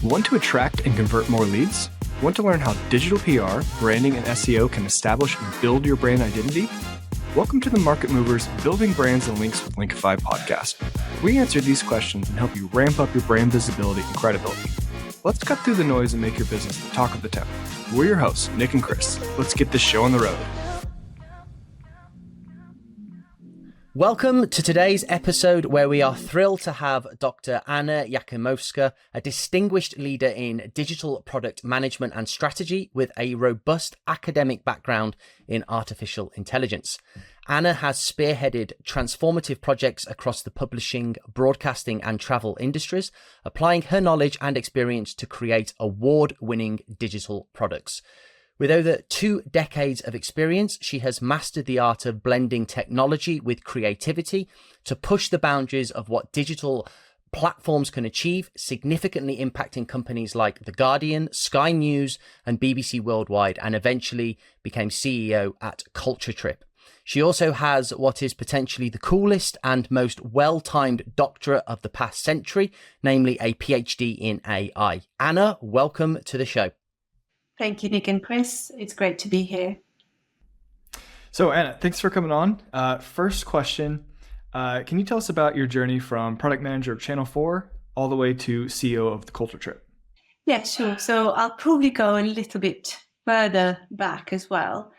Want to attract and convert more leads? Want to learn how digital PR, branding, and SEO can establish and build your brand identity? Welcome to the Market Movers Building Brands and Links with Linkifi podcast. We answer these questions and help you ramp up your brand visibility and credibility. Let's cut through the noise and make your business the talk of the town. We're your hosts, Nick and Chris. Let's get this show on the road. Welcome to today's episode where we are thrilled to have Dr. Anna Jakimovska, a distinguished leader in digital product management and strategy with a robust academic background in artificial intelligence. Anna has spearheaded transformative projects across the publishing, broadcasting and travel industries, applying her knowledge and experience to create award-winning digital products. With over 2 decades of experience, she has mastered the art of blending technology with creativity to push the boundaries of what digital platforms can achieve, significantly impacting companies like The Guardian, Sky News, and BBC Worldwide, and eventually became CEO at Culture Trip. She also has what is potentially the coolest and most well-timed doctorate of the past century, namely a PhD in AI. Anna, welcome to the show. Thank you, Nick and Chris. It's great to be here. So Anna, thanks for coming on. First question, can you tell us about your journey from product manager of Channel 4 all the way to CEO of the Culture Trip? Yeah, sure. So I'll probably go a little bit further back as well.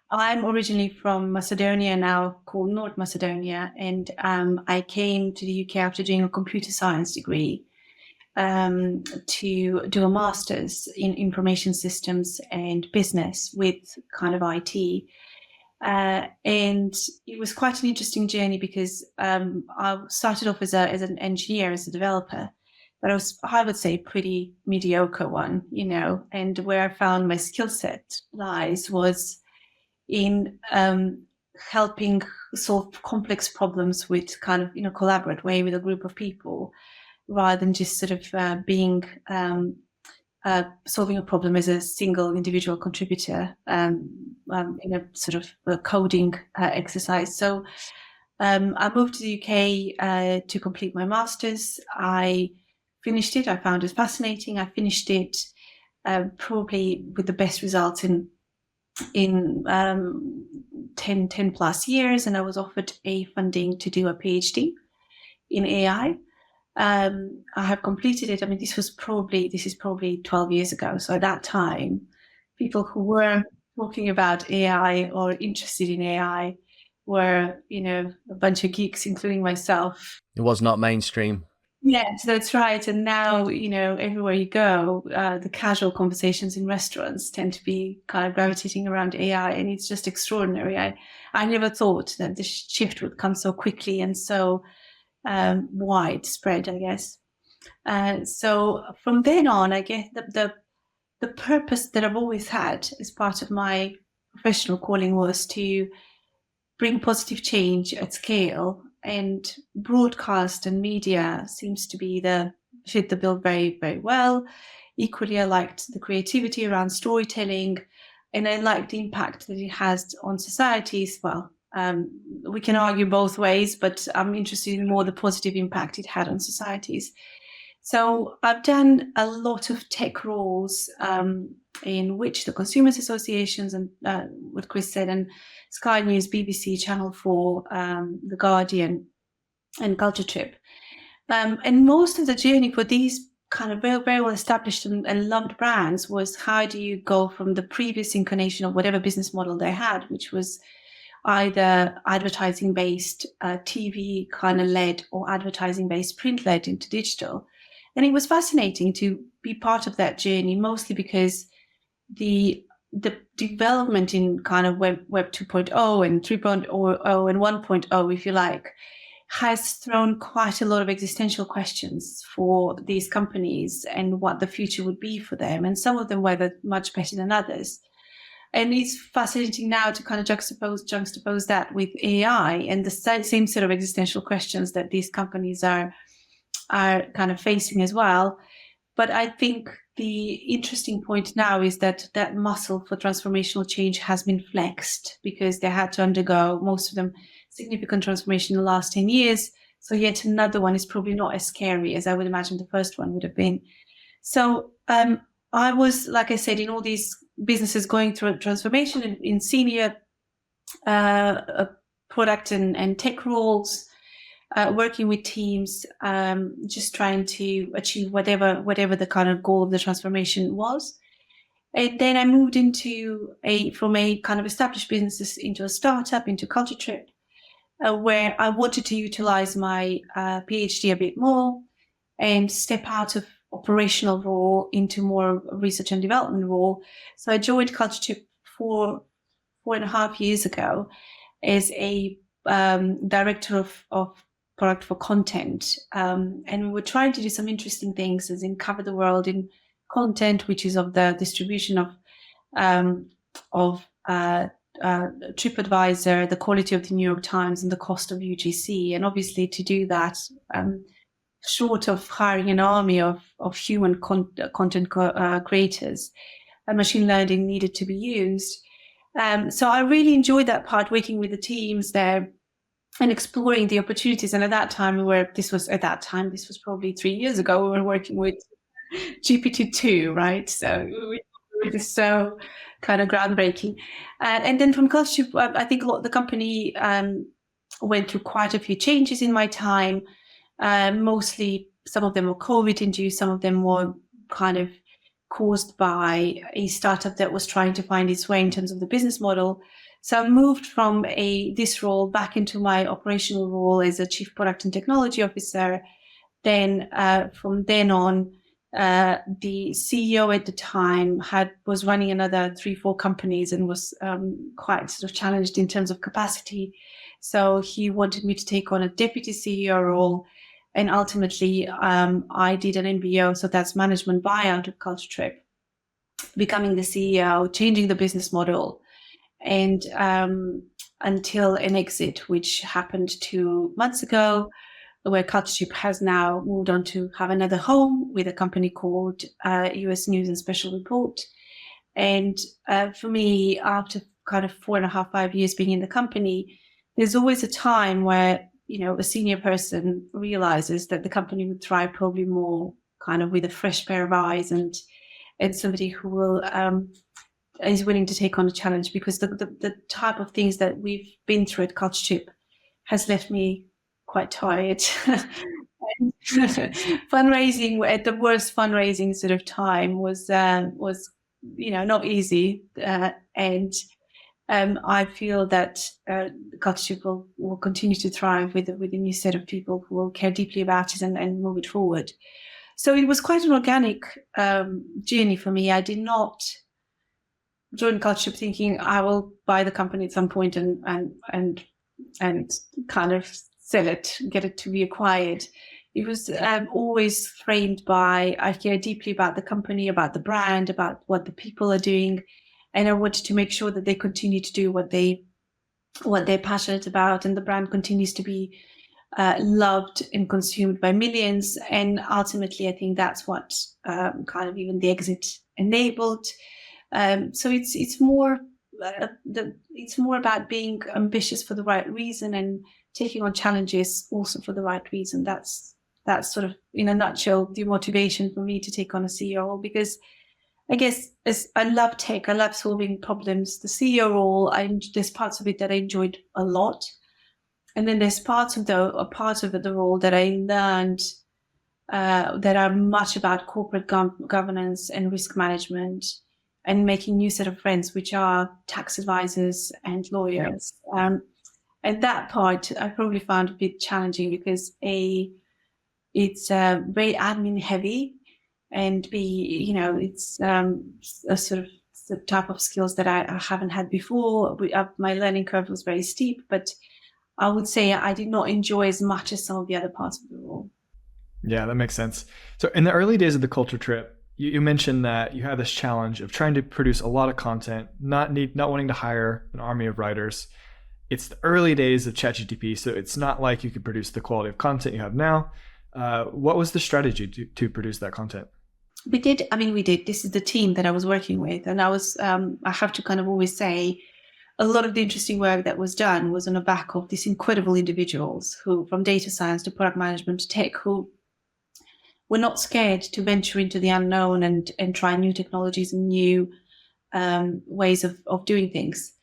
I'm originally from Macedonia, now called North Macedonia, and I came to the UK after doing a computer science degree to do a master's in information systems and business with kind of IT. And it was quite an interesting journey because I started off as an engineer, as a developer, but I would say, pretty mediocre one, and where I found my skill set lies was in helping solve complex problems with kind of, collaborate way with a group of people, rather than just sort of being solving a problem as a single individual contributor in a sort of a coding exercise. So I moved to the UK to complete my master's. I finished it. I found it fascinating. I finished it probably with the best results in 10 plus years, and I was offered a funding to do a PhD in AI. I have completed it. I mean, this is probably 12 years ago. So at that time, people who were talking about AI or interested in AI were, a bunch of geeks, including myself. It was not mainstream. Yes, that's right. And now, everywhere you go, the casual conversations in restaurants tend to be kind of gravitating around AI, and it's just extraordinary. I never thought that this shift would come so quickly and so widespread, I guess. So from then on, I guess the purpose that I've always had as part of my professional calling was to bring positive change at scale, and broadcast and media seems to be fit the bill very, very well. Equally, I liked the creativity around storytelling, and I liked the impact that it has on societies. Well, we can argue both ways, but I'm interested in more the positive impact it had on societies. So I've done a lot of tech roles in which the consumers associations and what Chris said, and Sky News, BBC, Channel 4, The Guardian, and Culture Trip. And most of the journey for these kind of very, very well established and loved brands was, how do you go from the previous incarnation of whatever business model they had, which was either advertising-based, TV kind of led, or advertising-based, print-led, into digital. And it was fascinating to be part of that journey, mostly because the development in kind of Web 2.0 and 3.0 and 1.0, if you like, has thrown quite a lot of existential questions for these companies and what the future would be for them. And some of them were much better than others. And it's fascinating now to kind of juxtapose that with AI and the same sort of existential questions that these companies are kind of facing as well. But I think the interesting point now is that that muscle for transformational change has been flexed, because they had to undergo, most of them, significant transformation in the last 10 years. So yet another one is probably not as scary as I would imagine the first one would have been. So I was, like I said, in all these businesses going through a transformation in senior product and tech roles, working with teams, just trying to achieve whatever the kind of goal of the transformation was. And then I moved from a kind of established business into a startup, into Culture Trip, where I wanted to utilize my PhD a bit more and step out of operational role into more research and development role. So I joined Culture Trip 4.5 years ago as a director of product for content. And we were trying to do some interesting things, as in cover the world in content, which is of the distribution of TripAdvisor, the quality of the New York Times, and the cost of UGC. And obviously, to do that, short of hiring an army of human content creators, machine learning needed to be used. So I really enjoyed that part, working with the teams there and exploring the opportunities. And at that time, this was probably 3 years ago, we were working with GPT-2, right? So it was so kind of groundbreaking. And then from Culture, I think the company went through quite a few changes in my time. Mostly, some of them were COVID-induced, some of them were kind of caused by a startup that was trying to find its way in terms of the business model. So I moved from this role back into my operational role as a Chief Product and Technology Officer. Then from then on, the CEO at the time was running another 3-4 companies and was quite sort of challenged in terms of capacity. So he wanted me to take on a deputy CEO role. And ultimately, I did an MBO, so that's management buyout of Culture Trip, becoming the CEO, changing the business model, and until an exit, which happened 2 months ago, where Culture Trip has now moved on to have another home with a company called US News and Special Report. And for me, after kind of 4.5, 5 years being in the company, there's always a time where a senior person realizes that the company would thrive probably more kind of with a fresh pair of eyes and somebody who is willing to take on a challenge, because the type of things that we've been through at Culture Trip has left me quite tired. Fundraising at the worst fundraising sort of time was not easy, and I feel that Culture Trip will continue to thrive with a new set of people who will care deeply about it and move it forward. So it was quite an organic journey for me. I did not join Culture Trip thinking I will buy the company at some point and kind of sell it, get it to be acquired. It was always framed by, I care deeply about the company, about the brand, about what the people are doing. And I wanted to make sure that they continue to do what they're passionate about, and the brand continues to be loved and consumed by millions. And ultimately, I think that's what kind of even the exit enabled. So it's more about being ambitious for the right reason and taking on challenges also for the right reason. That's sort of, in a nutshell, the motivation for me to take on a CEO role, because I guess as I love tech, I love solving problems. The CEO role, there's parts of it that I enjoyed a lot, and then there's parts of the role that I learned that are much about corporate governance and risk management, and making new set of friends, which are tax advisors and lawyers. And that part I probably found a bit challenging because it's very admin heavy, and it's a sort of the type of skills that I haven't had before. My learning curve was very steep, but I would say I did not enjoy as much as some of the other parts of the role. Yeah, that makes sense. So in the early days of the Culture Trip, you mentioned that you had this challenge of trying to produce a lot of content, not wanting to hire an army of writers. It's the early days of ChatGPT, so it's not like you could produce the quality of content you have now. What was the strategy to produce that content? We did. This is the team that I was working with. And I have to kind of always say, a lot of the interesting work that was done was on the back of these incredible individuals who, from data science to product management to tech, who we're not scared to venture into the unknown and try new technologies and new ways of doing things.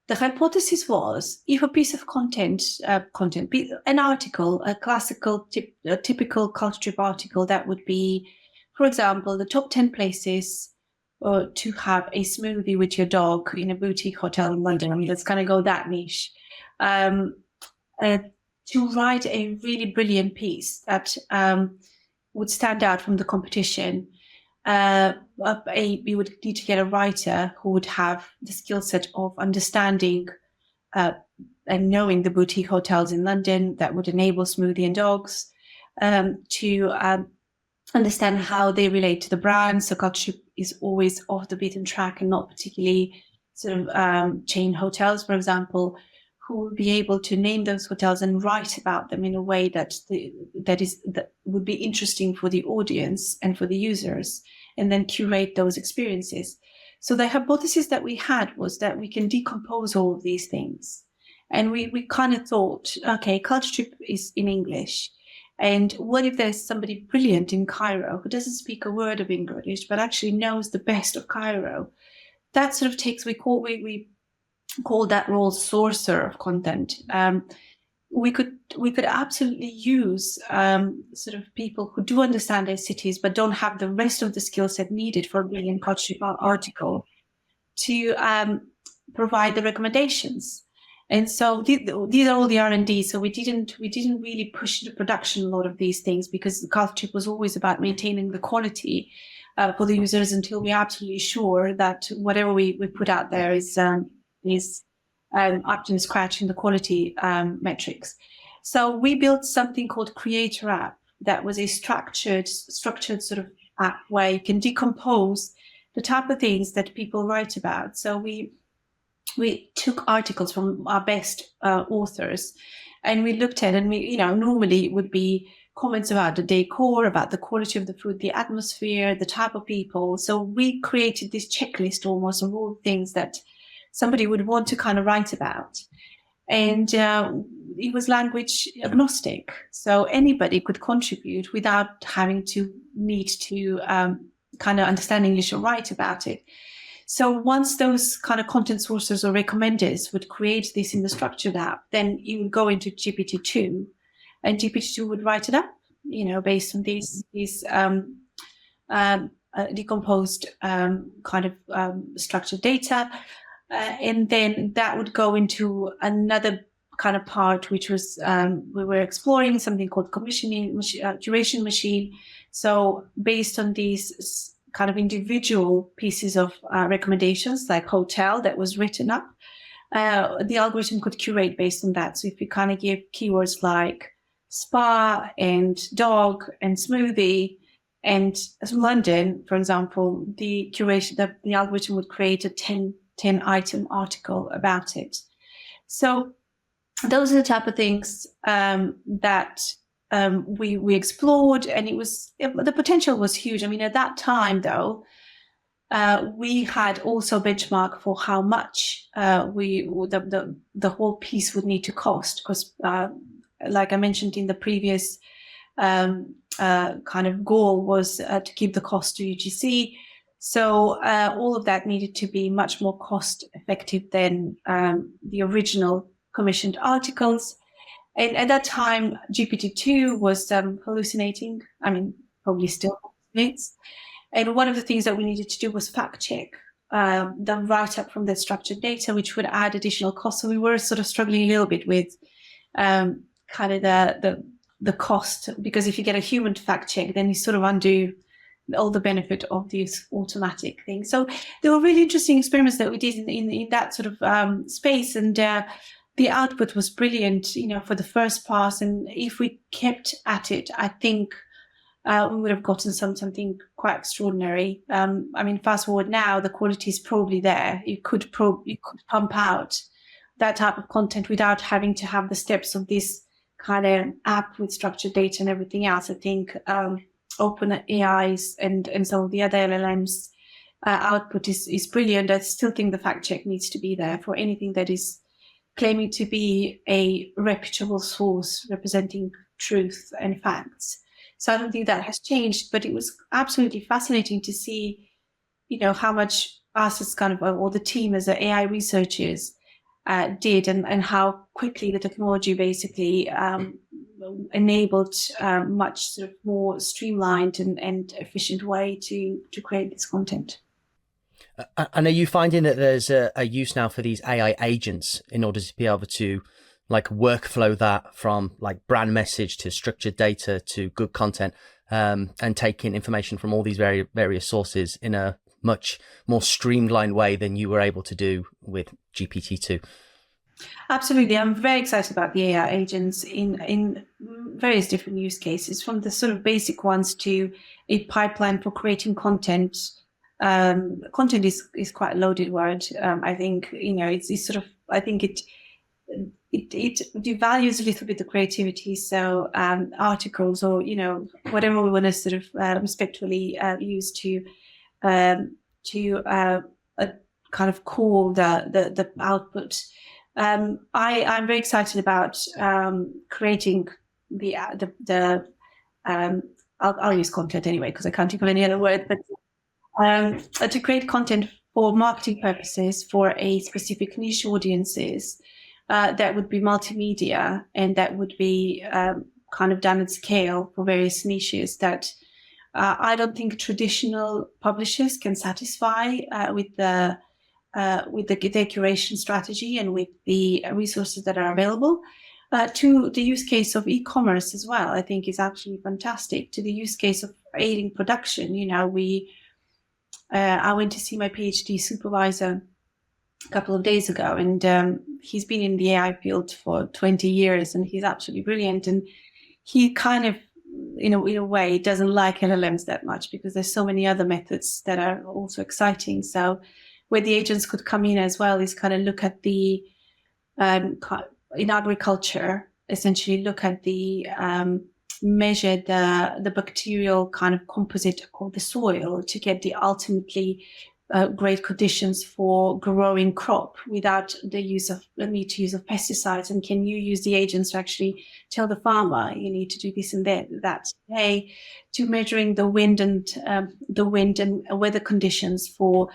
The hypothesis was, if a piece of content, an article, a classical, a typical culture trip article, that would be, for example, the top 10 places to have a smoothie with your dog in a boutique hotel in London. I mean, let's kind of go that niche. To write a really brilliant piece that would stand out from the competition, we would need to get a writer who would have the skill set of understanding and knowing the boutique hotels in London that would enable Smoothie and Dogs, to understand how they relate to the brand. So culture is always off the beaten track and not particularly sort of chain hotels, for example, who will be able to name those hotels and write about them in a way that would be interesting for the audience and for the users, and then curate those experiences. So the hypothesis that we had was that we can decompose all of these things. And we kind of thought, okay, culture trip is in English. And what if there's somebody brilliant in Cairo who doesn't speak a word of English, but actually knows the best of Cairo? That sort of takes, we call that role sourcer of content. We could absolutely use sort of people who do understand their cities but don't have the rest of the skill set needed for a brilliant culture article to provide the recommendations. And so these are all the R&D. So we didn't really push into production a lot of these things, because the culture was always about maintaining the quality for the users until we're absolutely sure that whatever we put out there is up to scratch in the quality metrics. So we built something called Creator App, that was a structured sort of app where you can decompose the type of things that people write about. So we took articles from our best authors, and we looked at, and normally it would be comments about the decor, about the quality of the food, the atmosphere, the type of people. So we created this checklist almost of all things that somebody would want to kind of write about. And it was language agnostic. So anybody could contribute without having to need to kind of understand English or write about it. So once those kind of content sources or recommenders would create this in the structured app, then you would go into GPT-2, and GPT-2 would write it up, based on these decomposed kind of structured data. And then that would go into another kind of part, which was we were exploring something called curation machine. So based on these kind of individual pieces of recommendations, like hotel that was written up, the algorithm could curate based on that. So if you kind of give keywords like spa and dog and smoothie and London, for example, the algorithm would create a 10 item article about it. So those are the type of things that we explored, and the potential was huge. I mean, at that time, though, we had also benchmark for how much the whole piece would need to cost, because, like I mentioned in the previous kind of goal, was to keep the cost to UGC. So all of that needed to be much more cost effective than the original commissioned articles. And at that time, GPT-2 was hallucinating. I mean, probably still hallucinates. And one of the things that we needed to do was fact check the write-up from the structured data, which would add additional costs. So we were sort of struggling a little bit with kind of the cost, because if you get a human to fact check, then you sort of undo all the benefit of these automatic things. So there were really interesting experiments that we did in that sort of space, and the output was brilliant, for the first pass. And if we kept at it, I think we would have gotten something quite extraordinary. I mean, fast forward now, the quality is probably there. You could pump out that type of content without having to have the steps of this kind of app with structured data and everything else. I think open AIs and some of the other LLMs output is brilliant. I still think the fact check needs to be there for anything that is claiming to be a reputable source representing truth and facts. So I don't think that has changed, but it was absolutely fascinating to see, how much us as kind of, or the team as AI researchers did, and how quickly the technology basically enabled much sort of more streamlined and efficient way to create this content. And are you finding that there's a use now for these AI agents in order to be able to like workflow that from like brand message to structured data to good content, and taking information from all these various sources in a much more streamlined way than you were able to do with GPT-2? Absolutely. I'm very excited about the AI agents in various different use cases, from the sort of basic ones to a pipeline for creating content. Content is quite a loaded word. I think, it's sort of, I think it devalues a little bit the creativity. So articles or, whatever we want to sort of respectfully use to kind of call the output. I'm very excited about creating I'll use content anyway because I can't think of any other word, but to create content for marketing purposes for a specific niche audiences that would be multimedia, and that would be kind of done at scale for various niches that I don't think traditional publishers can satisfy with their curation strategy and with the resources that are available. To the use case of e-commerce as well, I think is absolutely fantastic. To the use case of aiding production, I went to see my PhD supervisor a couple of days ago, and he's been in the AI field for 20 years, and he's absolutely brilliant. And he kind of, in a way, doesn't like LLMs that much because there's so many other methods that are also exciting. So where the agents could come in as well is kind of look at the, in agriculture, essentially look at the, measure the bacterial kind of composite of the soil to get the ultimately great conditions for growing crop without the need to use of pesticides. And can you use the agents to actually tell the farmer you need to do this and that today, to measuring the wind and weather conditions for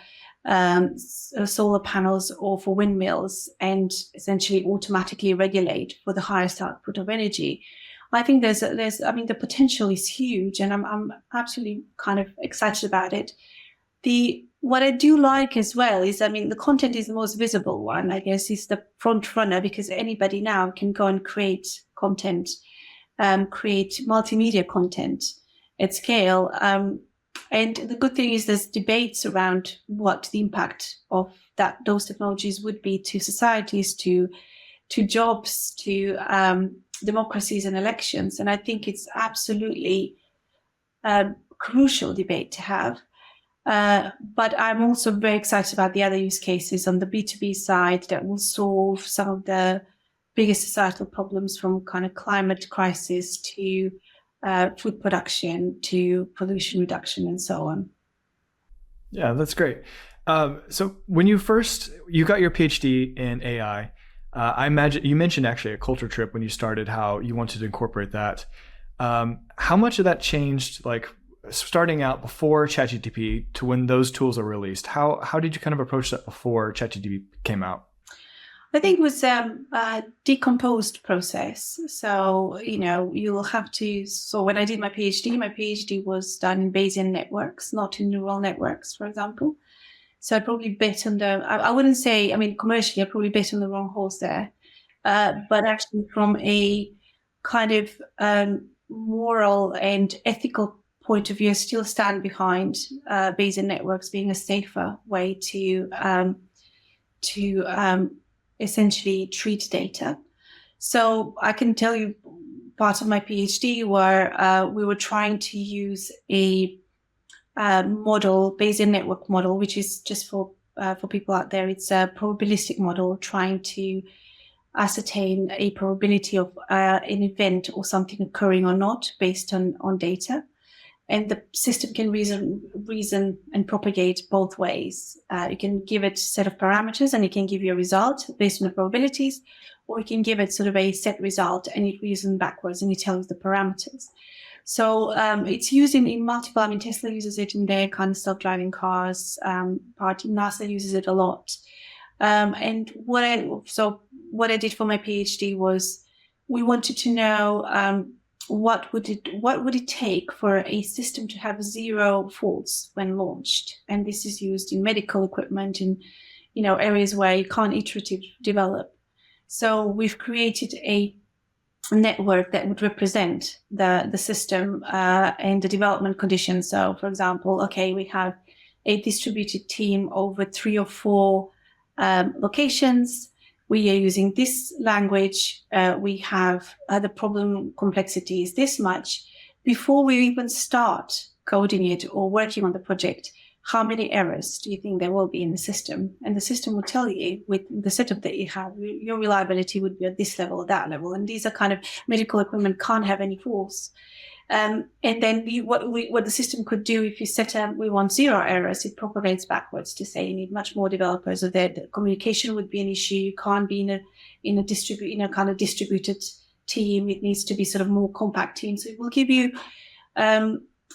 solar panels or for windmills, and essentially automatically regulate for the highest output of energy. I think the potential is huge, and I'm absolutely kind of excited about it. What I do like as well is, the content is the most visible one, I guess, is the front runner, because anybody now can go and create content, create multimedia content at scale. And the good thing is there's debates around what the impact of those technologies would be to societies, to jobs, to democracies and elections. And I think it's absolutely crucial debate to have. But I'm also very excited about the other use cases on the B2B side that will solve some of the biggest societal problems, from kind of climate crisis to food production to pollution reduction and so on. Yeah, that's great. So when you got your PhD in AI, I imagine you mentioned actually a culture trip when you started, how you wanted to incorporate that. How much of that changed, like starting out before ChatGPT to when those tools are released? How did you kind of approach that before ChatGPT came out? I think it was a decomposed process. So, you'll have to, so when I did my PhD was done in Bayesian networks, not in neural networks, for example. So I probably bet on I wouldn't say, commercially, I probably bet on the wrong horse there. But actually from a kind of moral and ethical point of view, I still stand behind Bayesian networks being a safer way to essentially treat data. So I can tell you part of my PhD where we were trying to use a model, Bayesian network model, which is just for people out there, it's a probabilistic model trying to ascertain a probability of an event or something occurring or not based on data. And the system can reason and propagate both ways. You can give it a set of parameters and it can give you a result based on the probabilities, or you can give it sort of a set result and it reasons backwards and it tells the parameters. So it's used in multiple. I mean, Tesla uses it in their kind of self-driving cars. NASA uses it a lot. And what I did for my PhD was we wanted to know what would it take for a system to have 0 faults when launched, and this is used in medical equipment in areas where you can't iteratively develop. So we've created a network that would represent the system and the development conditions. So, for example, we have a distributed team over 3 or 4 locations. We are using this language. We have the problem complexity is this much. Before we even start coding it or working on the project, how many errors do you think there will be in the system? And the system will tell you, with the setup that you have, your reliability would be at this level or that level. And these are kind of medical equipment can't have any faults. And then what the system could do, if you set up, we want 0 errors, it propagates backwards to say you need much more developers, or that the communication would be an issue. You can't be in a kind of distributed team. It needs to be sort of more compact team. So it will give you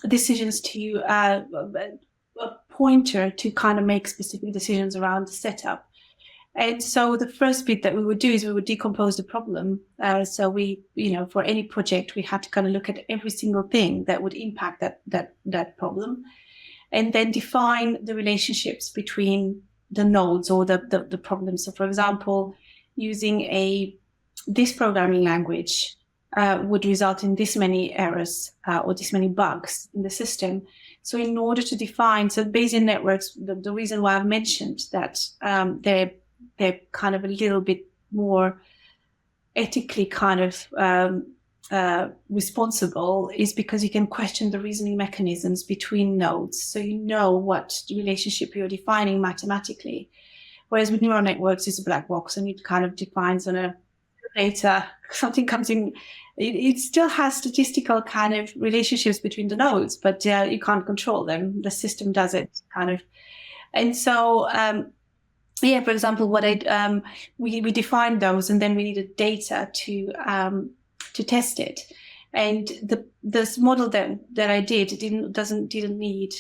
decisions to a pointer to kind of make specific decisions around the setup. And so the first bit that we would do is we would decompose the problem. So we, for any project, we had to kind of look at every single thing that would impact that problem, and then define the relationships between the nodes or the problems. So, for example, using this programming language would result in this many errors or this many bugs in the system. So in order to define, so Bayesian networks, the reason why I've mentioned that they're kind of a little bit more ethically kind of responsible is because you can question the reasoning mechanisms between nodes. So you know what relationship you're defining mathematically. Whereas with neural networks, it's a black box and it kind of defines on a data, something comes in. It still has statistical kind of relationships between the nodes, but you can't control them. The system does it kind of. And so, for example, what we defined those, and then we needed data to test it. And this model that I did didn't need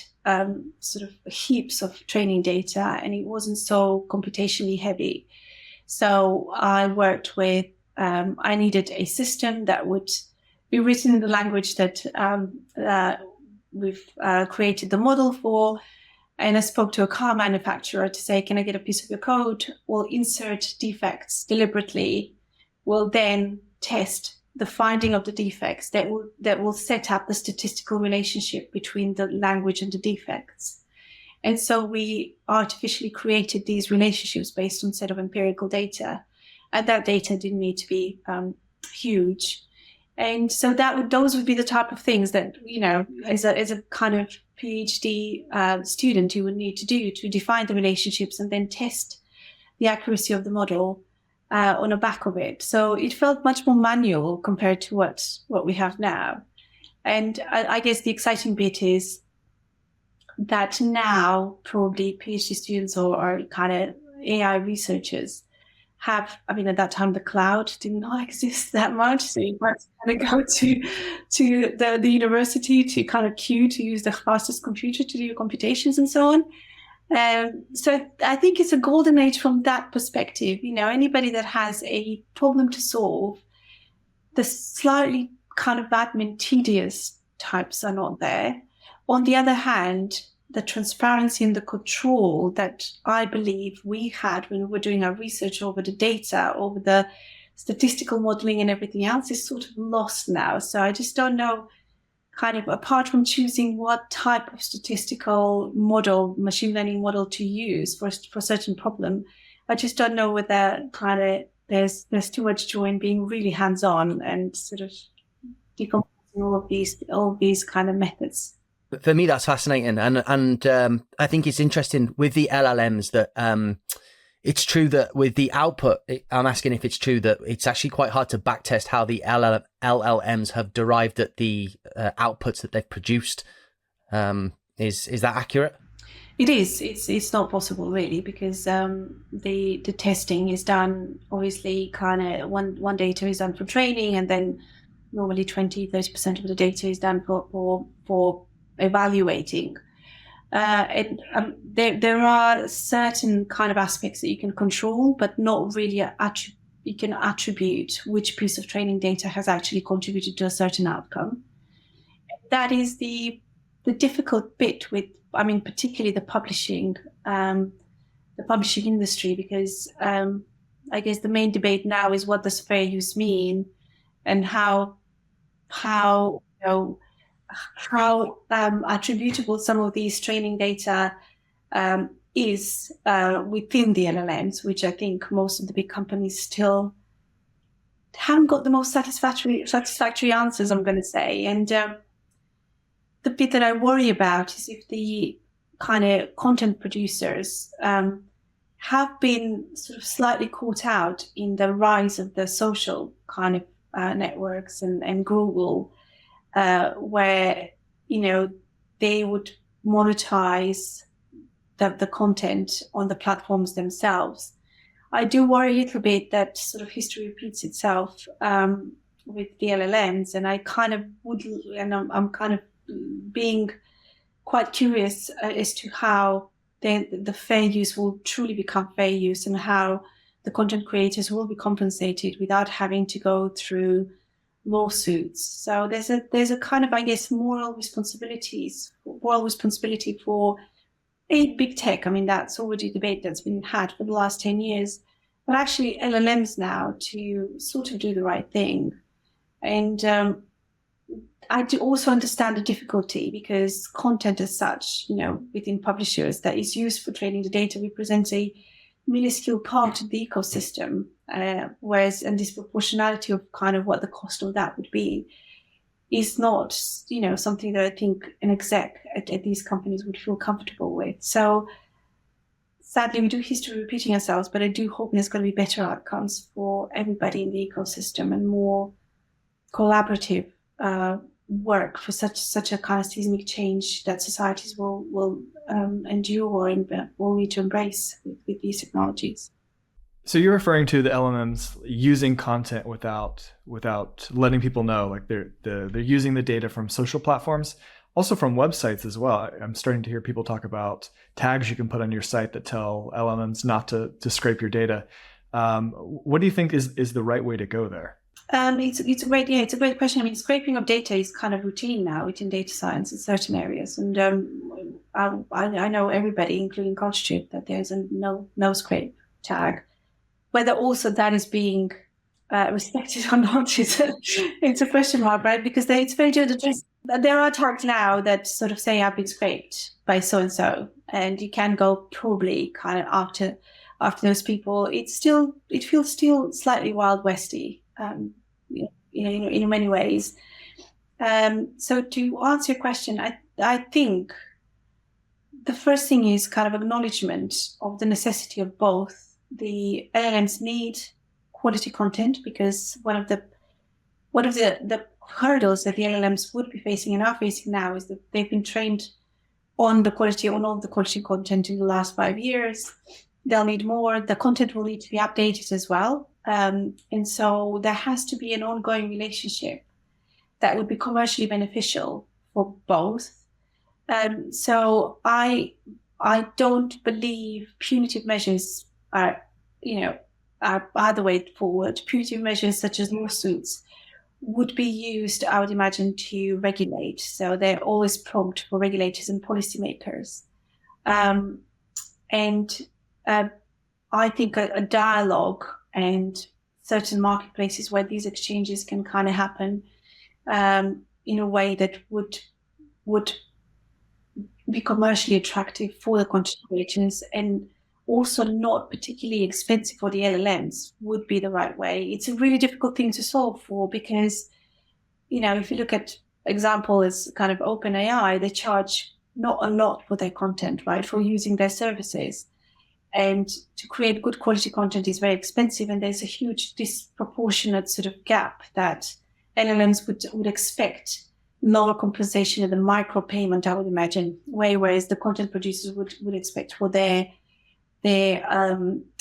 sort of heaps of training data, and it wasn't so computationally heavy. So I worked with. I needed a system that would be written in the language that we've created the model for. And I spoke to a car manufacturer to say, can I get a piece of your code? We'll insert defects deliberately. We'll then test the finding of the defects that will set up the statistical relationship between the language and the defects. And so we artificially created these relationships based on a set of empirical data. And that data didn't need to be huge. And so those would be the type of things that, as a kind of PhD student, you would need to do to define the relationships and then test the accuracy of the model on the back of it. So it felt much more manual compared to what we have now. And I guess the exciting bit is that now probably PhD students or kind of AI researchers have, at that time, the cloud did not exist that much. So you might kind of go to the university to kind of queue to use the fastest computer to do your computations and so on. So I think it's a golden age from that perspective. Anybody that has a problem to solve, the slightly kind of admin tedious types are not there. On the other hand, the transparency and the control that I believe we had when we were doing our research over the data, over the statistical modeling and everything else is sort of lost now. So I just don't know, kind of apart from choosing what type of statistical model, machine learning model to use for a certain problem, I just don't know whether kind of there's too much joy in being really hands-on and sort of decomposing all of these kind of methods. For me, that's fascinating. And I think it's interesting with the LLMs that it's true that with the output, I'm asking if it's true that it's actually quite hard to backtest how the LLMs have derived at the outputs that they've produced. Is that accurate? It is. It's not possible really, because the testing is done obviously kind of one data is done for training, and then normally 20-30% of the data is done for evaluating. There are certain kind of aspects that you can control, but not really you can attribute which piece of training data has actually contributed to a certain outcome. That is the difficult bit with, particularly the publishing industry, because I guess the main debate now is what does fair use mean, and how attributable some of these training data is within the LLMs, which I think most of the big companies still haven't got the most satisfactory answers, I'm going to say. And the bit that I worry about is if the kind of content producers have been sort of slightly caught out in the rise of the social kind of networks and Google, where, they would monetize the content on the platforms themselves. I do worry a little bit that sort of history repeats itself with the LLMs, and I kind of I'm kind of being quite curious as to how the fair use will truly become fair use, and how the content creators will be compensated without having to go through lawsuits. So there's a kind of, I guess, moral responsibility for big tech. That's already a debate that's been had for the last 10 years, but actually LLMs now to sort of do the right thing. And I do also understand the difficulty, because content as such, within publishers that is used for training the data represents a minuscule part of the ecosystem, whereas and disproportionality of kind of what the cost of that would be is not, something that I think an exec at these companies would feel comfortable with. So sadly, we do history repeating ourselves, but I do hope there's going to be better outcomes for everybody in the ecosystem and more collaborative work for such a kind of seismic change that societies will endure and will need to embrace with these technologies. So you're referring to the LLMs using content without letting people know, like they're using the data from social platforms, also from websites as well. I'm starting to hear people talk about tags you can put on your site that tell LLMs not to scrape your data. What do you think is the right way to go there? It's a great question. Scraping of data is kind of routine now within data science in certain areas, and I know everybody, including Constitute, that there's a no scrape tag. Whether also that is being respected or not, it's a question mark, right? Because it's very good. There are tags now that sort of say I've been scraped by so and so, and you can go probably kind of after those people. It feels still slightly Wild Westy. In many ways. So to answer your question, I think the first thing is kind of acknowledgement of the necessity of both. The LLMs need quality content, because one of the hurdles that the LLMs would be facing and are facing now is that they've been trained on all the quality content in the last 5 years. They'll need more. The content will need to be updated as well. And so there has to be an ongoing relationship that would be commercially beneficial for both. So I don't believe punitive measures are the way forward. Punitive measures such as lawsuits would be used, I would imagine, to regulate. So they're always prompt for regulators and policymakers. I think a dialogue and certain marketplaces where these exchanges can kind of happen in a way that would be commercially attractive for the content creators and also not particularly expensive for the LLMs would be the right way. It's a really difficult thing to solve for, because, if you look at example as kind of OpenAI, they charge not a lot for their content, right, for using their services. And to create good quality content is very expensive, and there's a huge disproportionate sort of gap that LLMs would expect lower compensation and the micro payment, I would imagine, whereas the content producers would expect for their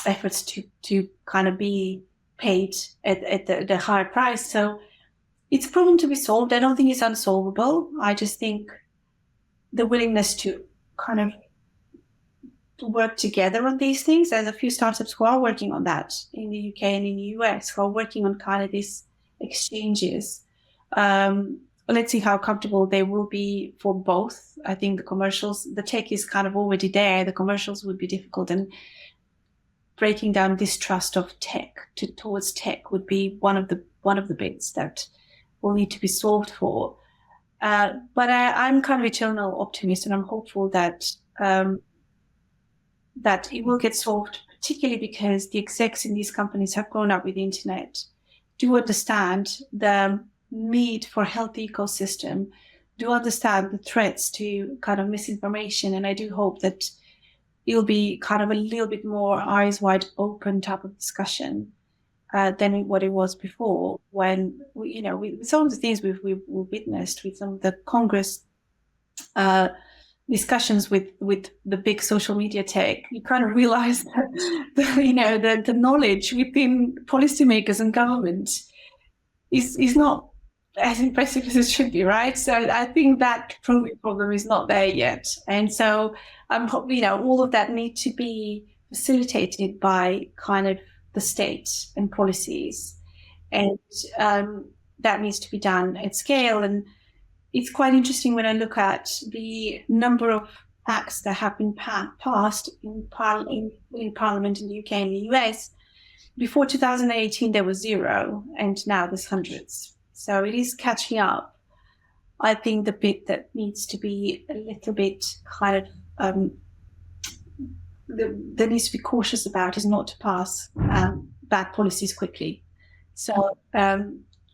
efforts to kind of be paid at the higher price. So it's proven to be solved. I don't think it's unsolvable. I just think the willingness to kind of work together on these things. There's a few startups who are working on that in the UK and in the US, who are working on kind of these exchanges. Let's see how comfortable they will be for both. I think the commercials, the tech is kind of already there. The commercials would be difficult, and breaking down distrust of tech towards tech would be one of the bits that will need to be solved for. But I'm kind of eternal optimist, and I'm hopeful that that it will get solved, particularly because the execs in these companies have grown up with the internet, do understand the need for a healthy ecosystem, do understand the threats to kind of misinformation. And I do hope that it'll be kind of a little bit more eyes wide open type of discussion than what it was before, when, with some of the things we've witnessed with some of the Congress discussions with the big social media tech, you kind of realize that the knowledge within policymakers and government is not as impressive as it should be, right? So I think that problem is not there yet. And so I'm hoping, all of that need to be facilitated by kind of the state and policies. And that needs to be done at scale. And it's quite interesting when I look at the number of acts that have been passed in Parliament in the UK and the US. Before 2018, there was 0, and now there's hundreds. So it is catching up. I think the bit that needs to be a little bit kind of that needs to be cautious about is not to pass bad policies quickly. So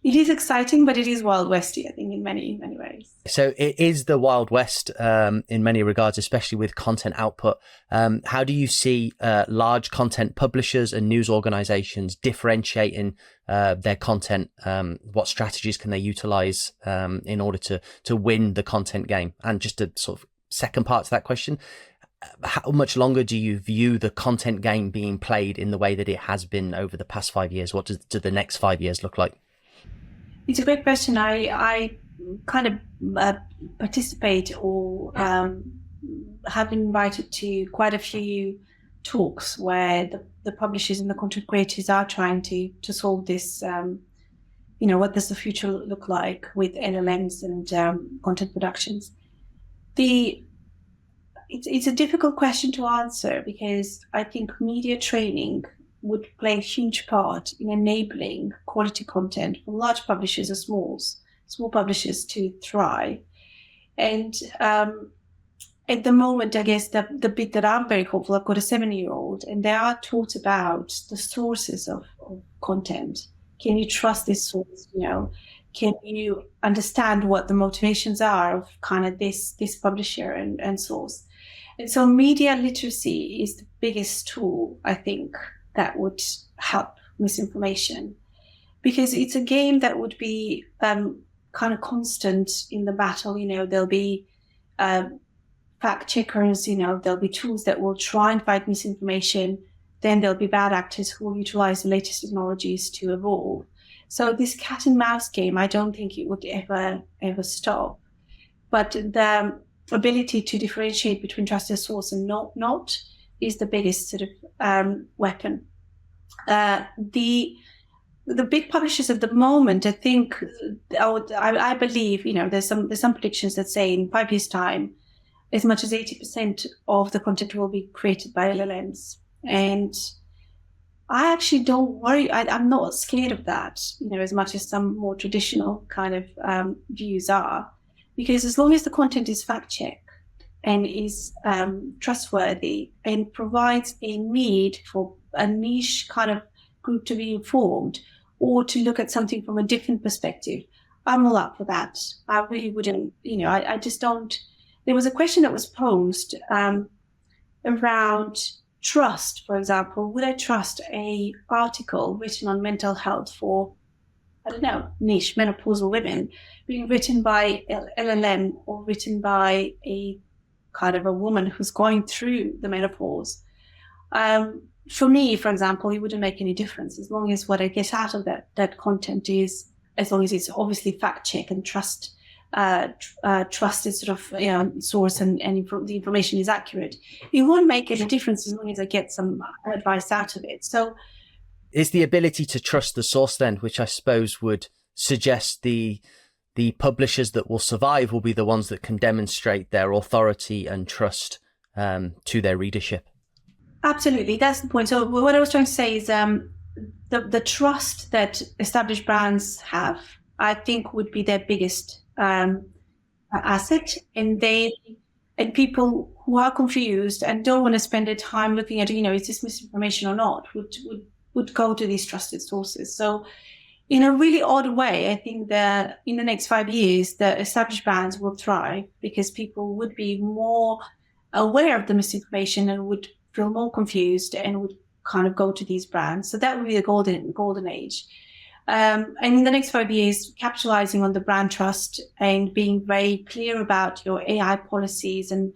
it is exciting, but it is Wild Westy, I think, in many ways. So it is the Wild West in many regards, especially with content output. How do you see large content publishers and news organizations differentiating their content? What strategies can they utilize in order to win the content game? And just a sort of second part to that question, how much longer do you view the content game being played in the way that it has been over the past 5 years? What do the next 5 years look like? It's a great question. I kind of participate or have been invited to quite a few talks where the publishers and the content creators are trying to solve this, what does the future look like with LLMs and content productions. It's a difficult question to answer, because I think media training would play a huge part in enabling quality content for large publishers or small publishers to thrive. And at the moment, I guess the bit that I'm very hopeful, I've got a 7-year-old, and they are taught about the sources of content. Can you trust this source? Can you understand what the motivations are of kind of this publisher and source? And so media literacy is the biggest tool, I think, that would help misinformation, because it's a game that would be kind of constant in the battle. There'll be fact checkers, there'll be tools that will try and fight misinformation. Then there'll be bad actors who will utilize the latest technologies to evolve. So this cat and mouse game, I don't think it would ever stop. But the ability to differentiate between trusted source and not is the biggest sort of weapon. The big publishers at the moment, I think, I believe, there's some predictions that say in 5 years' time, as much as 80% of the content will be created by LLMs. And I actually don't worry. I'm not scared of that, as much as some more traditional kind of views are, because as long as the content is fact-checked and is trustworthy and provides a need for a niche kind of group to be informed or to look at something from a different perspective, I'm all up for that. I really wouldn't, I just don't. There was a question that was posed around trust, for example. Would I trust a article written on mental health for, I don't know, niche menopausal women being written by LLM or written by a kind of a woman who's going through the menopause? For me, for example, it wouldn't make any difference as long as what I get out of that content is as long as it's obviously fact check and trusted sort of source and the information is accurate. It won't make any difference as long as I get some advice out of it. So is the ability to trust the source then, which I suppose would suggest the publishers that will survive will be the ones that can demonstrate their authority and trust to their readership. Absolutely, that's the point. So what I was trying to say is the trust that established brands have, I think, would be their biggest asset, and people who are confused and don't want to spend their time looking at, is this misinformation or not, would go to these trusted sources. So in a really odd way, I think that in the next 5 years, the established brands will thrive because people would be more aware of the misinformation and would feel more confused and would kind of go to these brands. So that would be the golden age. And in the next 5 years, capitalizing on the brand trust and being very clear about your AI policies and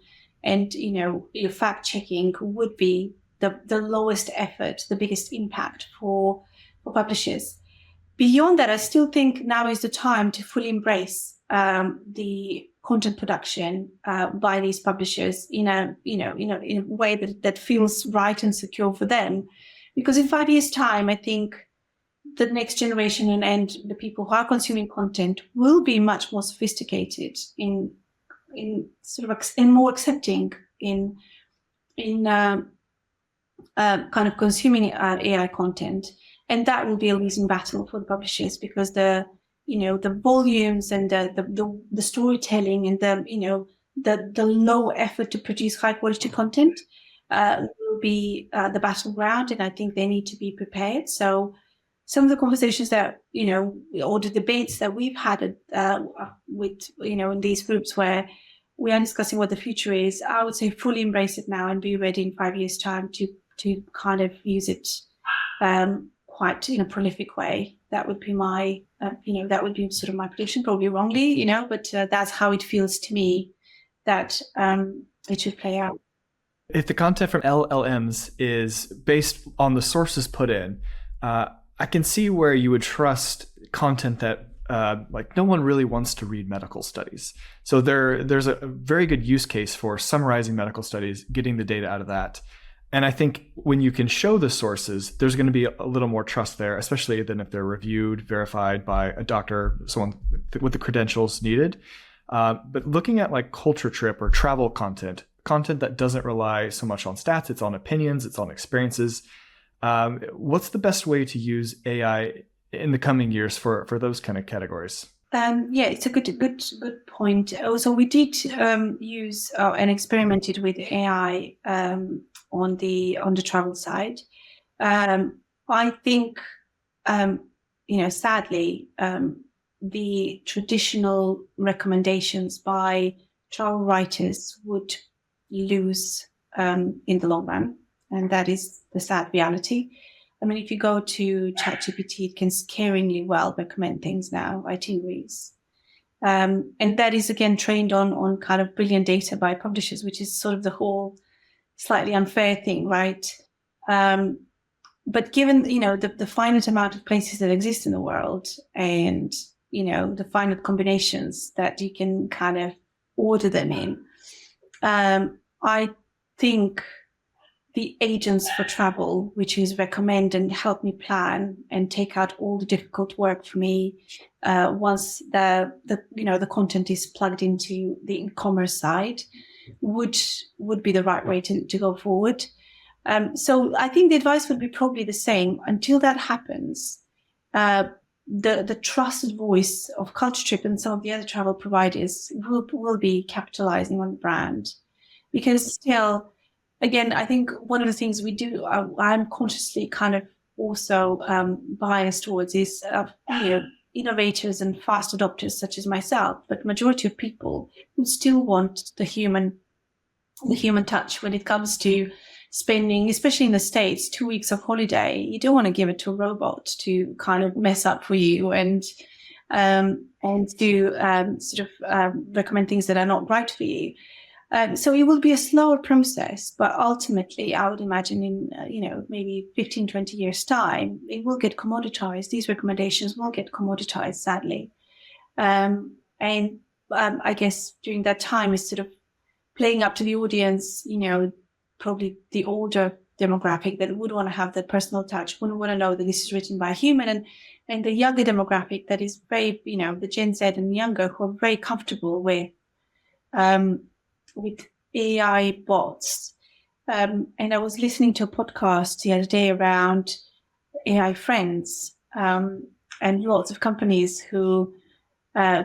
your fact checking would be the lowest effort, the biggest impact for publishers. Beyond that, I still think now is the time to fully embrace the content production by these publishers in a way that feels right and secure for them. Because in 5 years' time, I think the next generation and the people who are consuming content will be much more sophisticated in more accepting in kind of consuming AI content, and that will be a losing battle for the publishers because the volumes and the storytelling and the low effort to produce high quality content will be the battleground, and I think they need to be prepared. So some of the conversations that or the debates that we've had with in these groups where we are discussing what the future is, I would say fully embrace it now and be ready in 5 years' time to kind of use it quite in a prolific way. That would be my that would be sort of my prediction, probably wrongly, but that's how it feels to me that it should play out. If the content from LLMs is based on the sources put in, I can see where you would trust content that no one really wants to read medical studies. So there's a very good use case for summarizing medical studies, getting the data out of that. And I think when you can show the sources, there's going to be a little more trust there, especially than if they're reviewed, verified by a doctor, someone with the credentials needed. But looking at like culture trip or travel content that doesn't rely so much on stats, it's on opinions, it's on experiences. What's the best way to use AI in the coming years for those kind of categories? Yeah, it's a good point. Also, we did use and experimented with AI on the travel side. I think sadly the traditional recommendations by travel writers would lose in the long run, and that is the sad reality. I mean, if you go to ChatGPT, it can scaringly well recommend things now, itineraries. And that is, again, trained on kind of brilliant data by publishers, which is sort of the whole slightly unfair thing, right? But given, the finite amount of places that exist in the world and, the finite combinations that you can kind of order them in, I think the agents for travel, which is recommend and help me plan and take out all the difficult work for me once the content is plugged into the e-commerce side, would be the right way to go forward. So I think the advice would be probably the same. Until that happens, the trusted voice of Culture Trip and some of the other travel providers will be capitalizing on the brand. Because still, again, I think one of the things we do, I'm consciously kind of also biased towards is, innovators and fast adopters such as myself, but majority of people who still want the human touch when it comes to spending, especially in the States, 2 weeks of holiday. You don't want to give it to a robot to kind of mess up for you and do recommend things that are not right for you. So it will be a slower process, but ultimately I would imagine in, maybe 15, 20 years time, it will get commoditized. These recommendations will get commoditized, sadly. I guess during that time is sort of playing up to the audience, probably the older demographic that would want to have that personal touch, wouldn't want to know that this is written by a human, and the younger demographic that is very, the Gen Z and younger, who are very comfortable with AI bots. And I was listening to a podcast the other day around AI friends, and lots of companies who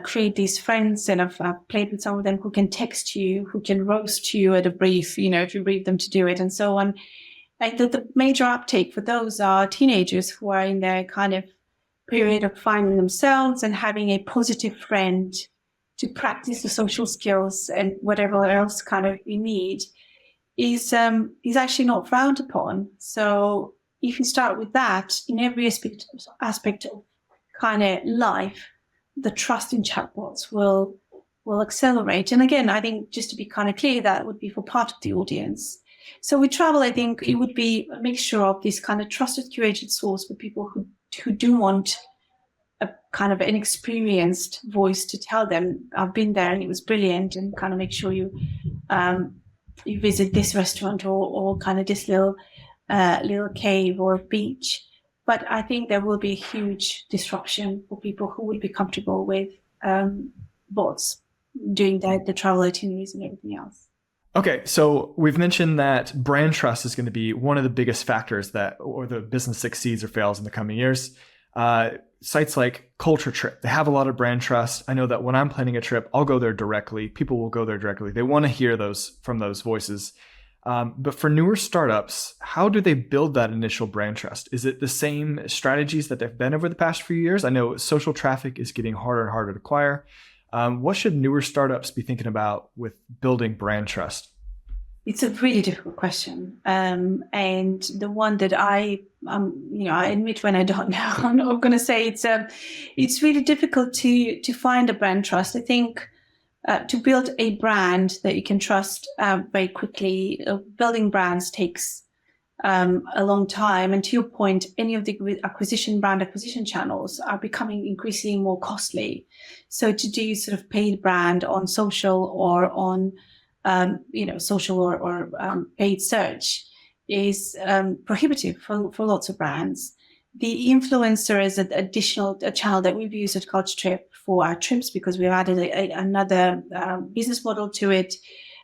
create these friends, and I've played with some of them, who can text you, who can roast you at a brief, if you brief them to do it, and so on. And the major uptake for those are teenagers who are in their kind of period of finding themselves and having a positive friend to practice the social skills and whatever else kind of you need is actually not frowned upon. So if you start with that in every aspect of kind of life, the trust in chatbots will accelerate. And again, I think just to be kind of clear, that would be for part of the audience. So with travel, I think it would be a mixture of this kind of trusted, curated source for people who do want a kind of an experienced voice to tell them, I've been there and it was brilliant, and kind of make sure you visit this restaurant or kind of this little cave or beach. But I think there will be a huge disruption for people who would be comfortable with bots doing the travel itineraries and everything else. Okay, so we've mentioned that brand trust is going to be one of the biggest factors or the business succeeds or fails in the coming years. Sites like Culture Trip, they have a lot of brand trust. I know that when I'm planning a trip, I'll go there directly. People will go there directly. They want to hear from those voices. But for newer startups, how do they build that initial brand trust? Is it the same strategies that they've been over the past few years? I know social traffic is getting harder and harder to acquire. What should newer startups be thinking about with building brand trust? It's a really difficult question, and the one that I admit when I don't know. I'm not going to say it's really difficult to find a brand trust. I think to build a brand that you can trust very quickly, building brands takes a long time. And to your point, any of the brand acquisition channels are becoming increasingly more costly. So to do sort of paid brand on social or on social or paid search is prohibitive for lots of brands. The influencer is an additional channel that we've used at Culture Trip for our trips, because we've added another business model to it,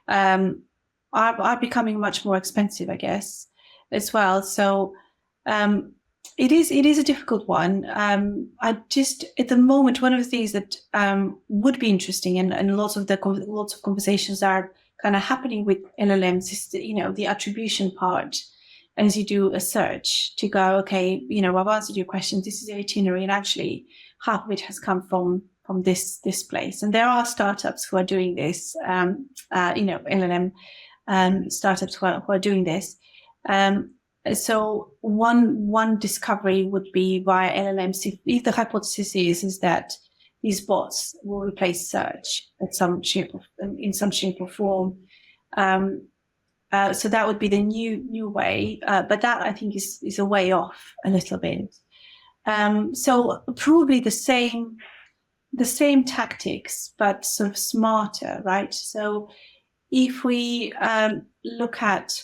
are becoming much more expensive, I guess, as well. So it is a difficult one. I just, at the moment, one of the things that would be interesting, and lots of conversations are kind of happening with LLMs, is the attribution part. And as you do a search to go, okay, I've answered your question, this is the itinerary, and actually half of it has come from this place. And there are startups who are doing this, LLM startups who are doing this. So one discovery would be via LLMs, if the hypothesis is that these bots will replace search in some shape or form. So that would be the new way, but that I think is a way off a little bit. So probably the same tactics, but sort of smarter, right? So if we look at,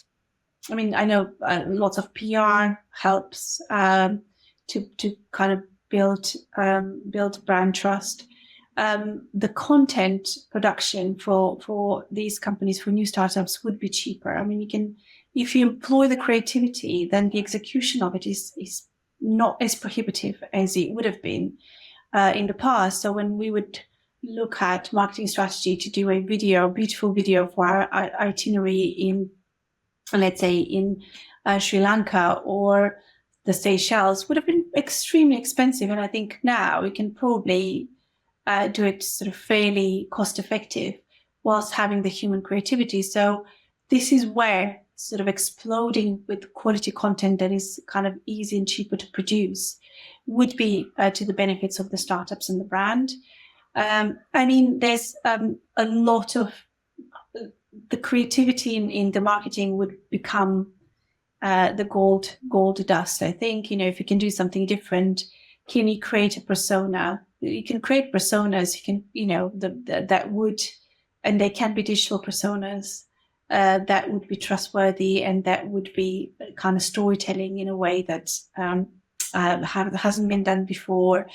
I know lots of PR helps to kind of build brand trust. The content production for these companies, for new startups, would be cheaper. If you employ the creativity, then the execution of it is not as prohibitive as it would have been in the past. So when we would look at marketing strategy to do a beautiful video for our itinerary in, let's say, in Sri Lanka or the Seychelles, would have been extremely expensive. And I think now we can probably do it sort of fairly cost effective whilst having the human creativity. So this is where sort of exploding with quality content that is kind of easy and cheaper to produce would be to the benefits of the startups and the brand. There's a lot of the creativity in the marketing would become the gold dust. I think, if you can do something different, can you create a persona? You can create personas. You can, that would, and they can be digital personas that would be trustworthy, and that would be kind of storytelling in a way that hasn't been done before.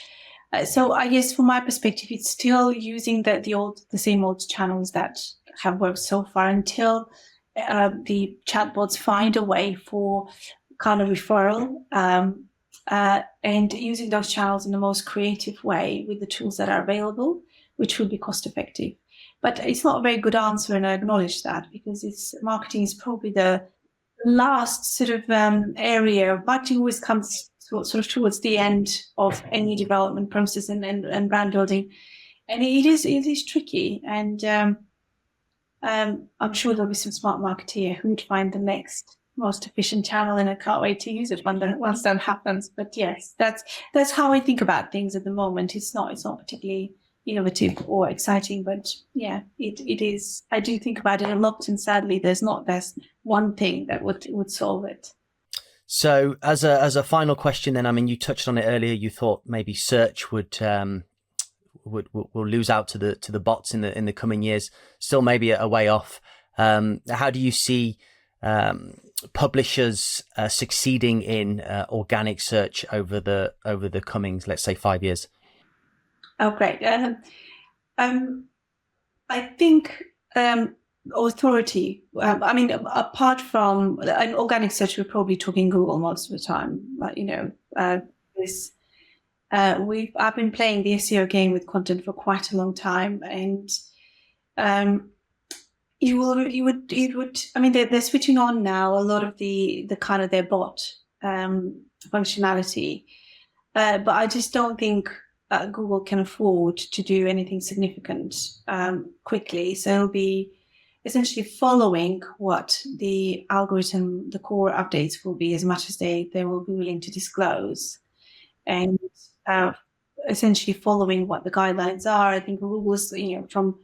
So I guess from my perspective, it's still using the same old channels that have worked so far until the chatbots find a way for kind of referral, and using those channels in the most creative way with the tools that are available, which will be cost effective. But it's not a very good answer, and I acknowledge that, because marketing is probably the last sort of area. Marketing always comes sort of towards the end of any development process and brand building, and it is tricky. And I'm sure there'll be some smart marketeer who would find the next most efficient channel, and I can't wait to use it once that happens. But yes, that's how I think about things at the moment. It's not particularly innovative or exciting, but yeah, it is. I do think about it a lot, and sadly, there's one thing that would solve it. So as a final question, then, I mean, you touched on it earlier. You thought maybe search will lose out to the bots in the coming years. Still, maybe a way off. How do you see publishers succeeding in organic search over the coming, let's say, 5 years? Oh, great. I think authority. I mean, apart from an organic search, we're probably talking Google most of the time. But I've been playing the SEO game with content for quite a long time, and you would. I mean, they're switching on now a lot of the kind of their bot functionality, but I just don't think Google can afford to do anything significant quickly. So it'll be essentially following what the algorithm, the core updates will be, as much as they will be willing to disclose, and essentially following what the guidelines are. I think Google's, from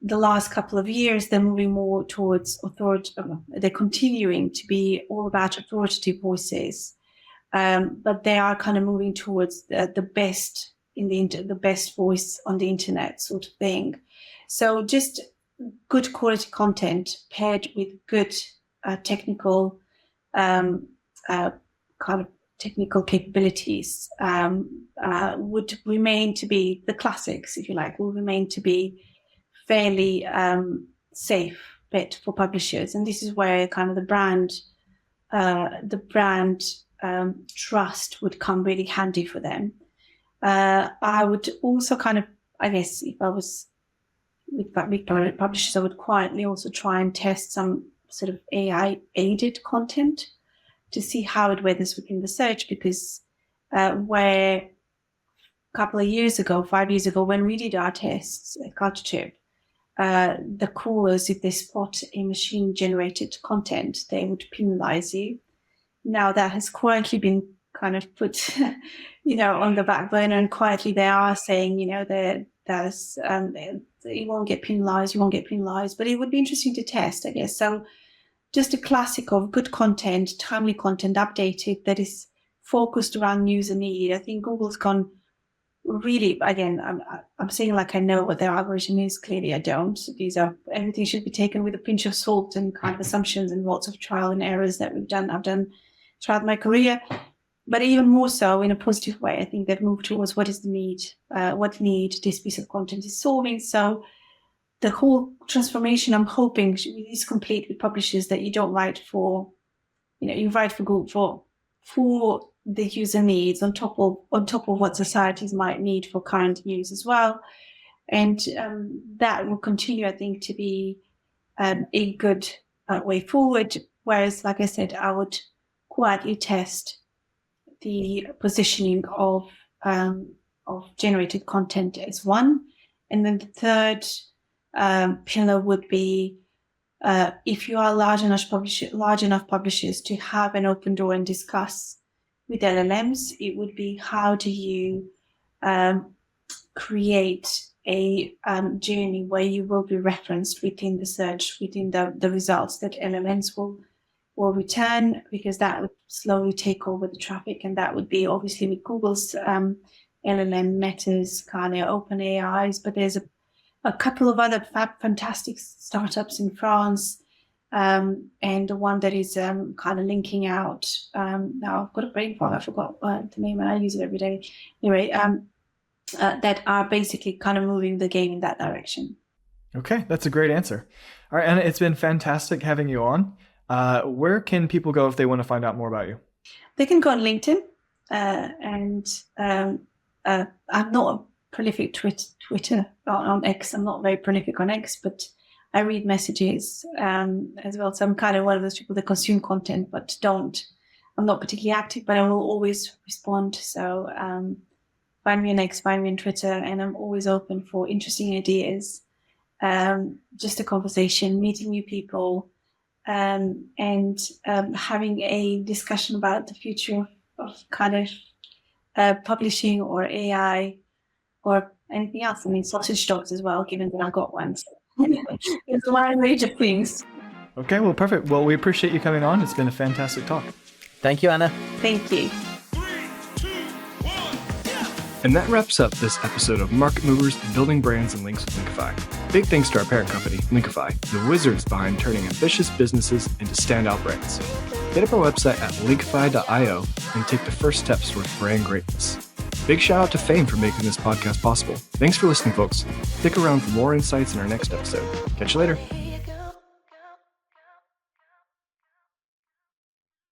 the last couple of years, they're moving more towards authority. They're continuing to be all about authoritative voices. But they are kind of moving towards the best the best voice on the internet sort of thing. So just good quality content paired with good technical kind of technical capabilities would remain to be the classics, if you like, will remain to be fairly safe bet for publishers. And this is where kind of the brand trust would come really handy for them. I would also kind of, I guess, if I was with big publishers, I would quietly also try and test some sort of AI aided content to see how it weathers within the search, because where a couple of years ago, 5 years ago, when we did our tests at Culture Chip, the crawlers, if they spot a machine generated content, they would penalize you. Now that has quietly been kind of put, on the back burner, and quietly they are saying, there's you won't get penalized, but it would be interesting to test, I guess. So just a classic of good content, timely content, updated, that is focused around user need. I think Google's gone really, again, I'm saying like I know what their algorithm is. Clearly I don't. Everything should be taken with a pinch of salt and kind of assumptions and lots of trial and errors that I've done throughout my career. But even more so in a positive way, I think they've moved towards what is the need, what need this piece of content is solving. So the whole transformation, I'm hoping, is complete with publishers, that you don't write for, you write for Google for the user needs on top of what societies might need for current use as well. And that will continue, I think, to be a good way forward. Whereas, like I said, I would quietly test the positioning of generated content as one. And then the third pillar would be, if you are large enough publishers to have an open door and discuss with LLMs, it would be, how do you create a journey where you will be referenced within the search, within the results that LLMs will return, because that would slowly take over the traffic. And that would be obviously with Google's LLM, Meta's, kind of OpenAI's, but there's a couple of other fantastic startups in France, and the one that is kind of linking out. Now I've got a brain fog, I forgot the name, and I use it every day. Anyway, that are basically kind of moving the game in that direction. Okay, that's a great answer. All right, Anna, it's been fantastic having you on. Where can people go if they want to find out more about you? They can go on LinkedIn, and I'm not a prolific Twitter on X. I'm not very prolific on X, but I read messages as well. So I'm kind of one of those people that consume content, but I'm not particularly active, but I will always respond. So find me on X, find me on Twitter, and I'm always open for interesting ideas, just a conversation, meeting new people, and having a discussion about the future of kind of publishing or AI or anything else. I mean, sausage dogs as well, given that I got one. So it's a wide range of things. Okay, well, perfect. Well, we appreciate you coming on. It's been a fantastic talk. Thank you, Anna. Thank you. And that wraps up this episode of Market Movers, Building Brands and Links with Linkify. Big thanks to our parent company, Linkify, the wizards behind turning ambitious businesses into standout brands. Hit up our website at linkify.io and take the first steps towards brand greatness. Big shout out to Fame for making this podcast possible. Thanks for listening, folks. Stick around for more insights in our next episode. Catch you later.